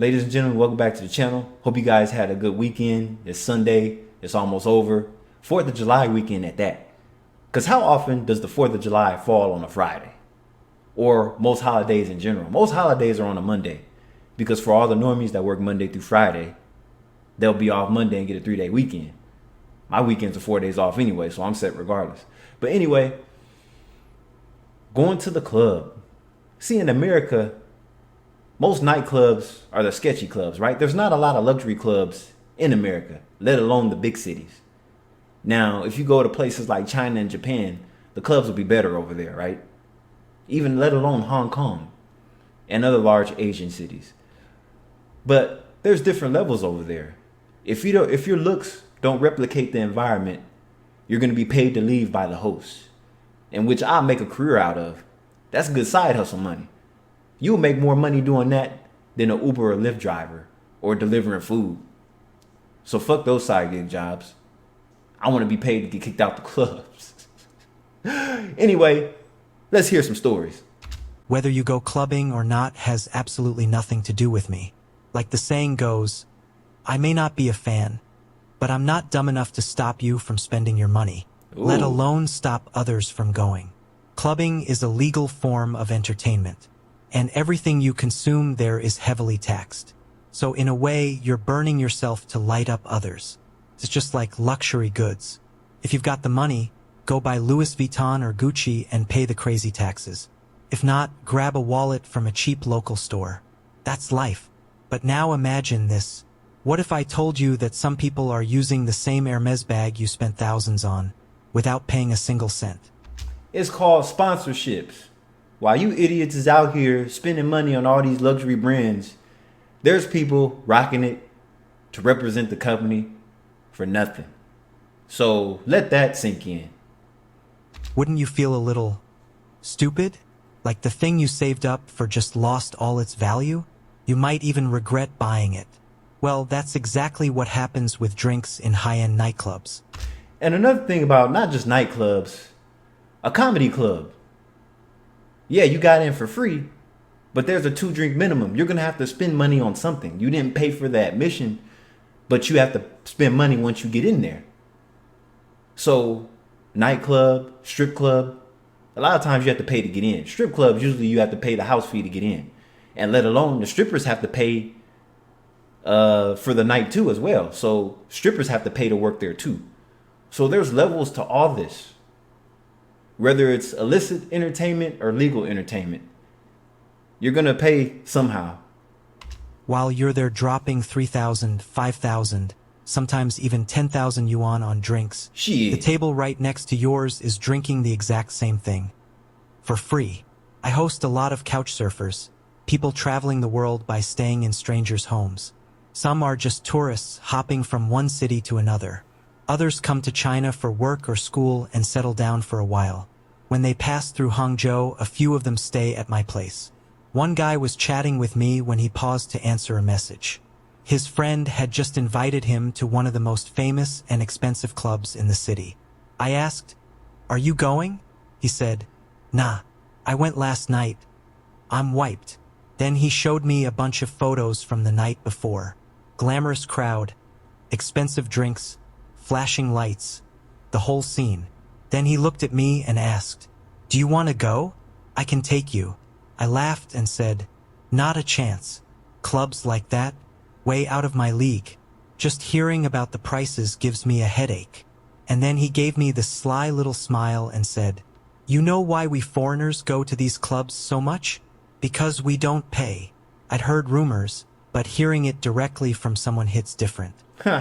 Ladies and gentlemen, welcome back to the channel. Hope you guys had a good weekend. It's Sunday. It's almost over. 4th of July weekend at that. Because how often does the 4th of July fall on a Friday? Or most holidays in general. Most holidays are on a Monday. Because for all the normies that work Monday through Friday, they'll be off Monday and get a 3-day weekend. My weekends are 4 days off anyway, so I'm set regardless. But anyway, going to the club. See, in America, most nightclubs are the sketchy clubs, right? There's not a lot of luxury clubs in America, let alone the big cities. Now, if you go to places like China and Japan, the clubs will be better over there, right? Even let alone Hong Kong and other large Asian cities. But there's different levels over there. If your looks don't replicate the environment, you're going to be paid to leave by the host, in which I'll make a career out of. That's good side hustle money. You'll make more money doing that than an Uber or Lyft driver or delivering food. So fuck those side gig jobs. I want to be paid to get kicked out the clubs. Anyway, let's hear some stories. Whether you go clubbing or not has absolutely nothing to do with me. Like the saying goes, I may not be a fan, but I'm not dumb enough to stop you from spending your money, let alone stop others from going. Clubbing is a legal form of entertainment, and everything you consume there is heavily taxed. So in a way, you're burning yourself to light up others. It's just like luxury goods. If you've got the money, go buy Louis Vuitton or Gucci and pay the crazy taxes. If not, grab a wallet from a cheap local store. That's life. But now imagine this. What if I told you that some people are using the same Hermes bag you spent thousands on, without paying a single cent? It's called sponsorships. While you idiots is out here spending money on all these luxury brands, there's people rocking it to represent the company for nothing. So let that sink in. Wouldn't you feel a little stupid? Like the thing you saved up for just lost all its value? You might even regret buying it. Well, that's exactly what happens with drinks in high-end nightclubs. And another thing about not just nightclubs, a comedy club. Yeah, you got in for free, but there's a 2-drink minimum. You're going to have to spend money on something. You didn't pay for the admission, but you have to spend money once you get in there. So, nightclub, strip club, a lot of times you have to pay to get in. Strip clubs, usually you have to pay the house fee to get in. And let alone the strippers have to pay for the night too as well. So strippers have to pay to work there too. So there's levels to all this. Whether it's illicit entertainment or legal entertainment, you're going to pay somehow. While you're there dropping 3,000, 5,000, sometimes even 10,000 yuan on drinks, Shit. the table right next to yours is drinking the exact same thing. For free. I host a lot of couch surfers, people traveling the world by staying in strangers' homes. Some are just tourists hopping from one city to another. Others come to China for work or school and settle down for a while. When they pass through Hangzhou, a few of them stay at my place. One guy was chatting with me when he paused to answer a message. His friend had just invited him to one of the most famous and expensive clubs in the city. I asked, "Are you going?" He said, "Nah, I went last night. I'm wiped." Then he showed me a bunch of photos from the night before. Glamorous crowd, expensive drinks, flashing lights, the whole scene. Then he looked at me and asked, "Do you want to go? I can take you." I laughed and said, "Not a chance. Clubs like that? Way out of my league. Just hearing about the prices gives me a headache." And then he gave me this sly little smile and said, "You know why we foreigners go to these clubs so much? Because we don't pay." I'd heard rumors, but hearing it directly from someone hits different.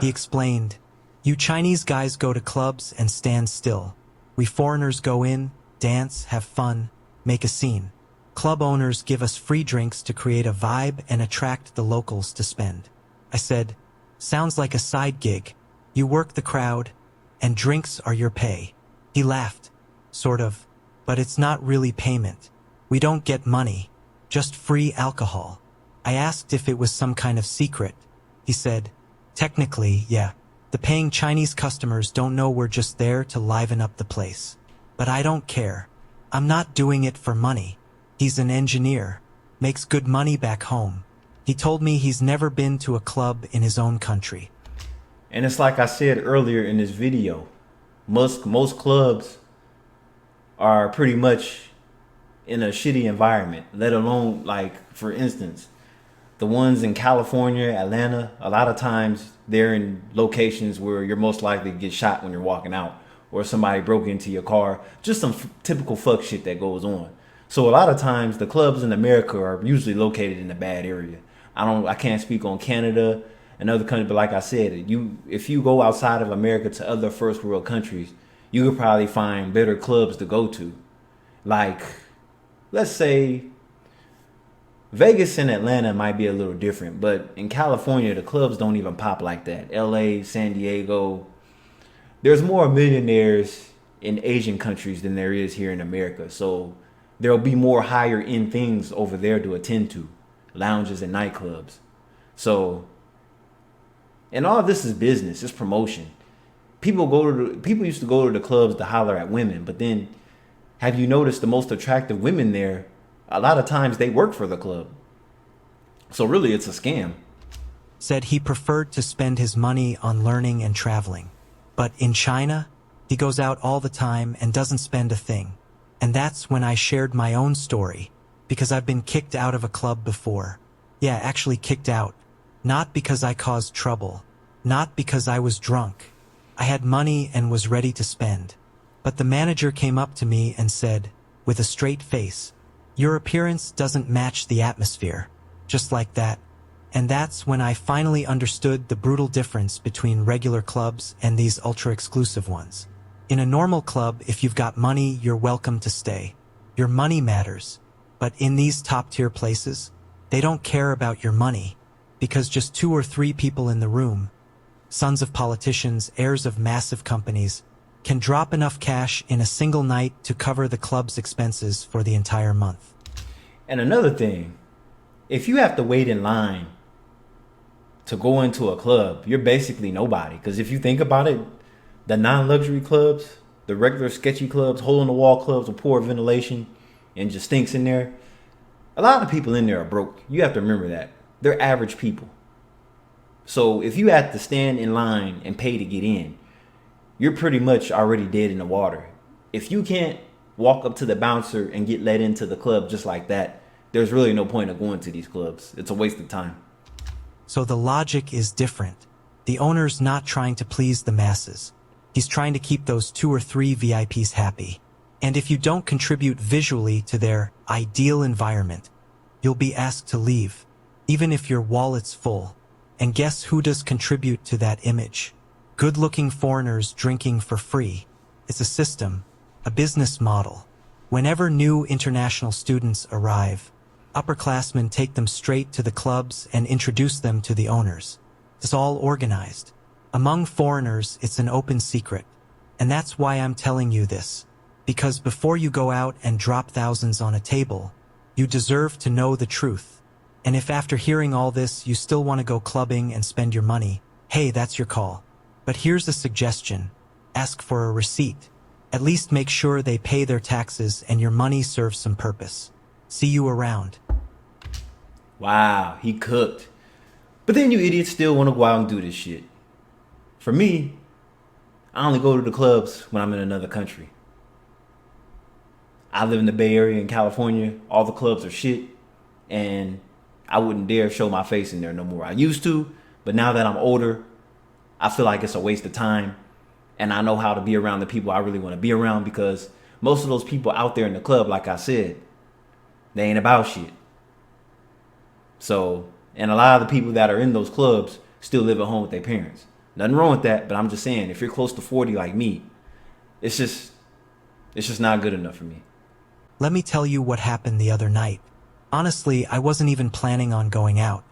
He explained, "You Chinese guys go to clubs and stand still. We foreigners go in, dance, have fun, make a scene. Club owners give us free drinks to create a vibe and attract the locals to spend." I said, "Sounds like a side gig. You work the crowd, and drinks are your pay." He laughed, sort of, "But it's not really payment. We don't get money, just free alcohol." I asked if it was some kind of secret. He said, "Technically, yeah. The paying Chinese customers don't know we're just there to liven up the place. But I don't care. I'm not doing it for money. He's an engineer, makes good money back home. He told me he's never been to a club in his own country. And it's like I said earlier in this video, most clubs are pretty much in a shitty environment, let alone, like, for instance, the ones in California, Atlanta, a lot of times they're in locations where you're most likely to get shot when you're walking out, or somebody broke into your car, just some typical fuck shit that goes on. So a lot of times the clubs in America are usually located in a bad area. I can't speak on Canada and other countries, but like I said, if you go outside of America to other first world countries, you could probably find better clubs to go to. Like, let's say Vegas and Atlanta might be a little different, but in California, the clubs don't even pop like that. LA, San Diego, there's more millionaires in Asian countries than there is here in America. So there'll be more higher end things over there to attend to, lounges and nightclubs. So, and all this is business, it's promotion. People used to go to the clubs to holler at women, but then have you noticed the most attractive women there? A lot of times they work for the club. So really it's a scam. Said he preferred to spend his money on learning and traveling. But in China, he goes out all the time and doesn't spend a thing. And that's when I shared my own story, because I've been kicked out of a club before. Yeah, actually kicked out. Not because I caused trouble. Not because I was drunk. I had money and was ready to spend. But the manager came up to me and said, with a straight face, "Your appearance doesn't match the atmosphere." Just like that. And that's when I finally understood the brutal difference between regular clubs and these ultra-exclusive ones. In a normal club, if you've got money, you're welcome to stay. Your money matters. But in these top-tier places, they don't care about your money, because just 2 or 3 people in the room, sons of politicians, heirs of massive companies, can drop enough cash in a single night to cover the club's expenses for the entire month. And another thing, if you have to wait in line to go into a club, you're basically nobody. Because if you think about it, the non-luxury clubs, the regular sketchy clubs, hole-in-the-wall clubs with poor ventilation and just stinks in there, a lot of people in there are broke. You have to remember that. They're average people. So if you have to stand in line and pay to get in, you're pretty much already dead in the water. If you can't walk up to the bouncer and get let into the club just like that, there's really no point of going to these clubs. It's a waste of time. So the logic is different. The owner's not trying to please the masses. He's trying to keep those 2 or 3 VIPs happy. And if you don't contribute visually to their ideal environment, you'll be asked to leave, even if your wallet's full. And guess who does contribute to that image? Good-looking foreigners drinking for free. It's a system, a business model. Whenever new international students arrive, upperclassmen take them straight to the clubs and introduce them to the owners. It's all organized. Among foreigners, it's an open secret. And that's why I'm telling you this. Because before you go out and drop thousands on a table, you deserve to know the truth. And if after hearing all this you still want to go clubbing and spend your money, hey, that's your call. But here's a suggestion. Ask for a receipt. At least make sure they pay their taxes and your money serves some purpose. See you around. Wow, he cooked. But then you idiots still want to go out and do this shit. For me, I only go to the clubs when I'm in another country. I live in the Bay Area in California. All the clubs are shit. And I wouldn't dare show my face in there no more. I used to, but now that I'm older, I feel like it's a waste of time. And I know how to be around the people I really want to be around, because most of those people out there in the club, like I said, they ain't about shit. So, and a lot of the people that are in those clubs still live at home with their parents. Nothing wrong with that, but I'm just saying, if you're close to 40 like me, it's just not good enough for me. Let me tell you what happened the other night. Honestly, I wasn't even planning on going out.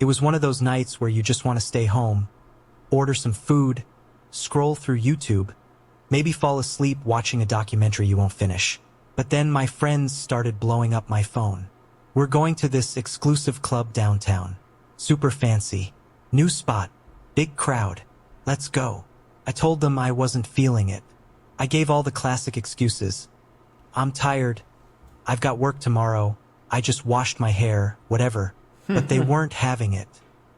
It was one of those nights where you just want to stay home, order some food, scroll through YouTube, maybe fall asleep watching a documentary you won't finish. But then my friends started blowing up my phone. We're going to this exclusive club downtown. Super fancy. New spot. Big crowd. Let's go. I told them I wasn't feeling it. I gave all the classic excuses. I'm tired. I've got work tomorrow. I just washed my hair, whatever. but they weren't having it.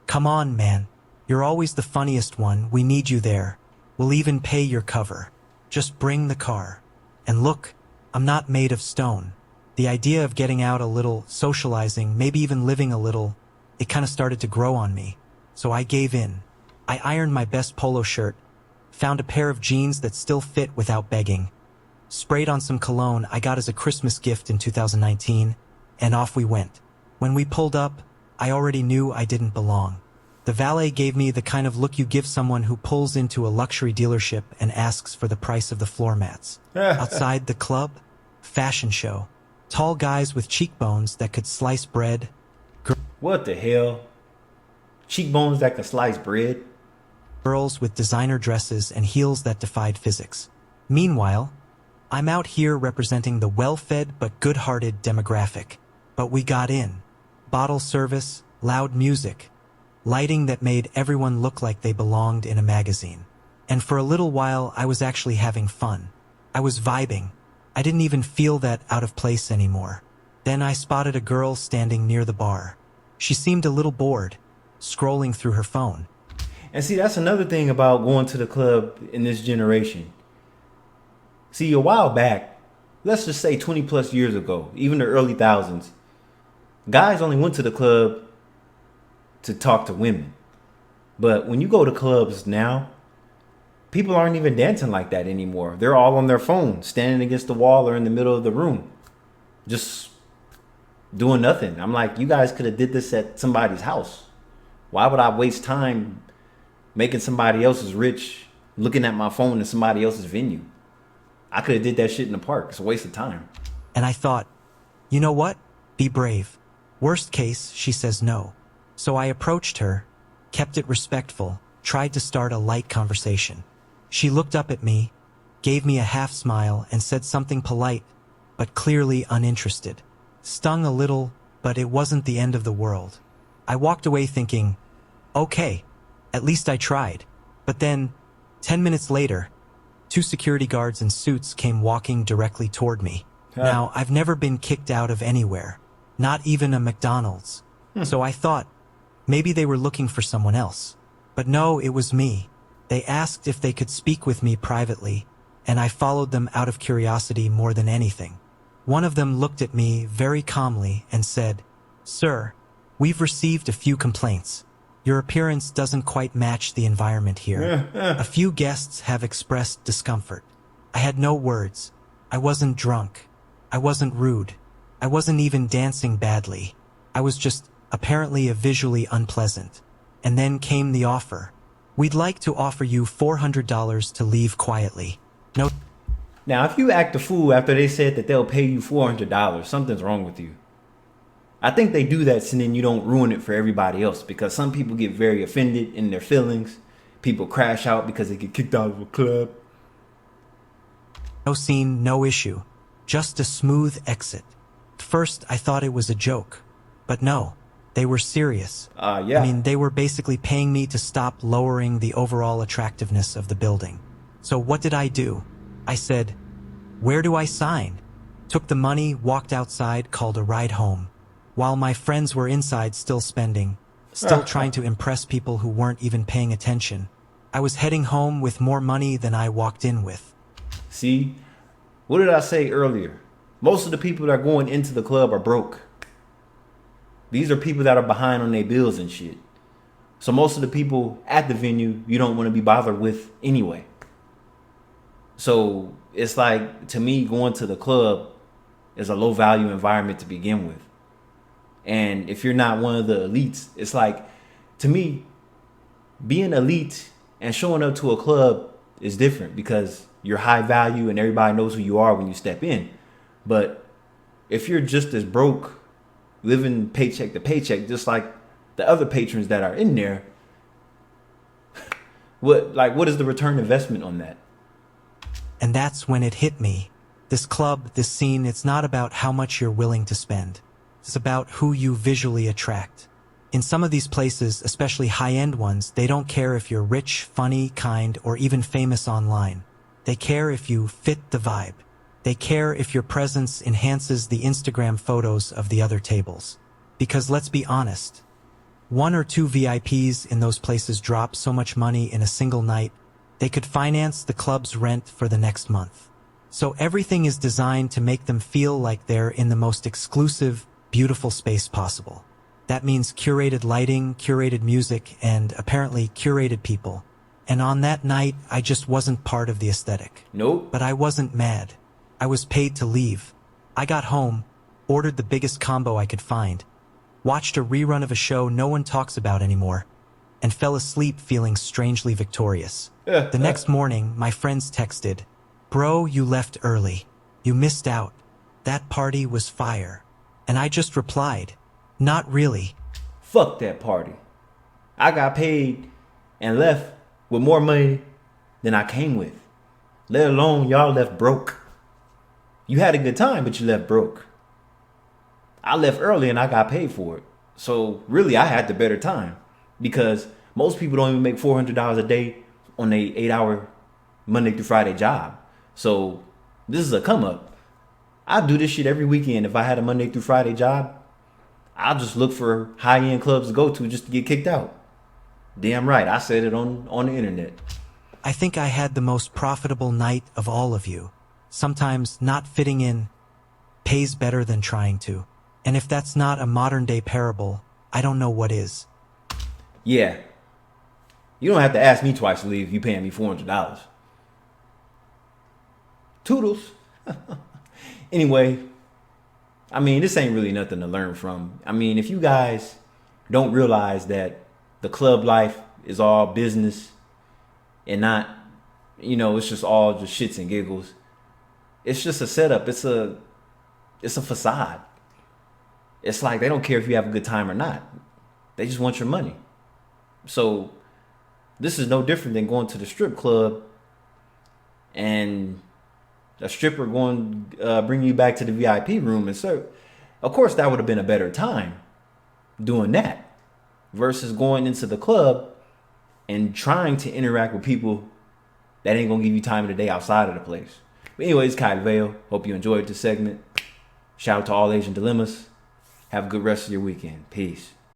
Come on, man. You're always the funniest one. We need you there. We'll even pay your cover. Just bring the car. And look, I'm not made of stone. The idea of getting out a little, socializing, maybe even living a little, it kind of started to grow on me. So I gave in. I ironed my best polo shirt, found a pair of jeans that still fit without begging, sprayed on some cologne I got as a Christmas gift in 2019, and off we went. When we pulled up, I already knew I didn't belong. The valet gave me the kind of look you give someone who pulls into a luxury dealership and asks for the price of the floor mats. Outside the club, fashion show, tall guys with cheekbones that could slice bread. What the hell? Cheekbones that can slice bread? Girls with designer dresses and heels that defied physics. Meanwhile, I'm out here representing the well-fed but good-hearted demographic. But we got in. Bottle service, loud music, lighting that made everyone look like they belonged in a magazine. And for a little while, I was actually having fun. I was vibing. I didn't even feel that out of place anymore. Then I spotted a girl standing near the bar. She seemed a little bored, scrolling through her phone. And see, that's another thing about going to the club in this generation. See, a while back, let's just say 20 plus years ago, even the early thousands, guys only went to the club to talk to women. But when you go to clubs now, people aren't even dancing like that anymore. They're all on their phone, standing against the wall or in the middle of the room, just doing nothing. I'm like, you guys could have did this at somebody's house. Why would I waste time making somebody else's rich looking at my phone in somebody else's venue? I could have did that shit in the park. It's a waste of time. And I thought, you know what? Be brave. Worst case, she says no. So I approached her, kept it respectful, tried to start a light conversation. She looked up at me, gave me a half smile, and said something polite, but clearly uninterested. Stung a little, but it wasn't the end of the world. I walked away thinking, okay, at least I tried. But then, 10 minutes later, 2 security guards in suits came walking directly toward me. Now, I've never been kicked out of anywhere, not even a McDonald's. So I thought, maybe they were looking for someone else. But no, it was me. They asked if they could speak with me privately, and I followed them out of curiosity more than anything. One of them looked at me very calmly and said, "Sir, we've received a few complaints. Your appearance doesn't quite match the environment here. A few guests have expressed discomfort." I had no words. I wasn't drunk. I wasn't rude. I wasn't even dancing badly. I was just apparently visually unpleasant. And then came the offer. "We'd like to offer you $400 to leave quietly. No." Now, if you act a fool after they said that they'll pay you $400, something's wrong with you. I think they do that so then you don't ruin it for everybody else, because some people get very offended in their feelings. People crash out because they get kicked out of a club. No scene, no issue. Just a smooth exit. At first, I thought it was a joke. But no, they were serious. Yeah. I mean, they were basically paying me to stop lowering the overall attractiveness of the building. So what did I do? I said, "Where do I sign?" Took the money, walked outside, called a ride home. While my friends were inside still spending, still trying to impress people who weren't even paying attention, I was heading home with more money than I walked in with. See, what did I say earlier? Most of the people that are going into the club are broke. These are people that are behind on their bills and shit. So most of the people at the venue, you don't want to be bothered with anyway. So it's like, to me, going to the club is a low value environment to begin with. And if you're not one of the elites, it's like, to me, being elite and showing up to a club is different because you're high value and everybody knows who you are when you step in. But if you're just as broke, living paycheck to paycheck, just like the other patrons that are in there, what is the return investment on that? And that's when it hit me. This club, this scene, it's not about how much you're willing to spend. It's about who you visually attract. In some of these places, especially high-end ones, they don't care if you're rich, funny, kind, or even famous online. They care if you fit the vibe. They care if your presence enhances the Instagram photos of the other tables. Because let's be honest, one or two VIPs in those places drop so much money in a single night, they could finance the club's rent for the next month. So everything is designed to make them feel like they're in the most exclusive, beautiful space possible. That means curated lighting, curated music, and apparently curated people. And on that night, I just wasn't part of the aesthetic. Nope. But I wasn't mad. I was paid to leave. I got home, ordered the biggest combo I could find, watched a rerun of a show no one talks about anymore, and fell asleep feeling strangely victorious. The next morning, my friends texted, "Bro, you left early. You missed out. That party was fire." And I just replied, "Not really." Fuck that party. I got paid and left with more money than I came with. Let alone y'all left broke. You had a good time, but you left broke. I left early and I got paid for it. So really, I had the better time because most people don't even make $400 a day on a 8-hour Monday through Friday job. So this is a come up. I do this shit every weekend. If I had a Monday through Friday job, I'll just look for high-end clubs to go to just to get kicked out. Damn right, I said it on the internet. I think I had the most profitable night of all of you. Sometimes not fitting in pays better than trying to. And if that's not a modern-day parable, I don't know what is. Yeah. You don't have to ask me twice to leave if you paying me $400. Toodles. Anyway, I mean, this ain't really nothing to learn from. I mean, if you guys don't realize that the club life is all business and not, it's just all just shits and giggles. It's just a setup. It's a facade. It's like they don't care if you have a good time or not. They just want your money. So this is no different than going to the strip club and a stripper going bring you back to the VIP room and serve. Of course, that would have been a better time doing that versus going into the club and trying to interact with people that ain't gonna give you time of the day outside of the place. But anyways, Kai Vale. Hope you enjoyed this segment. Shout out to All Asian Dilemmas. Have a good rest of your weekend. Peace.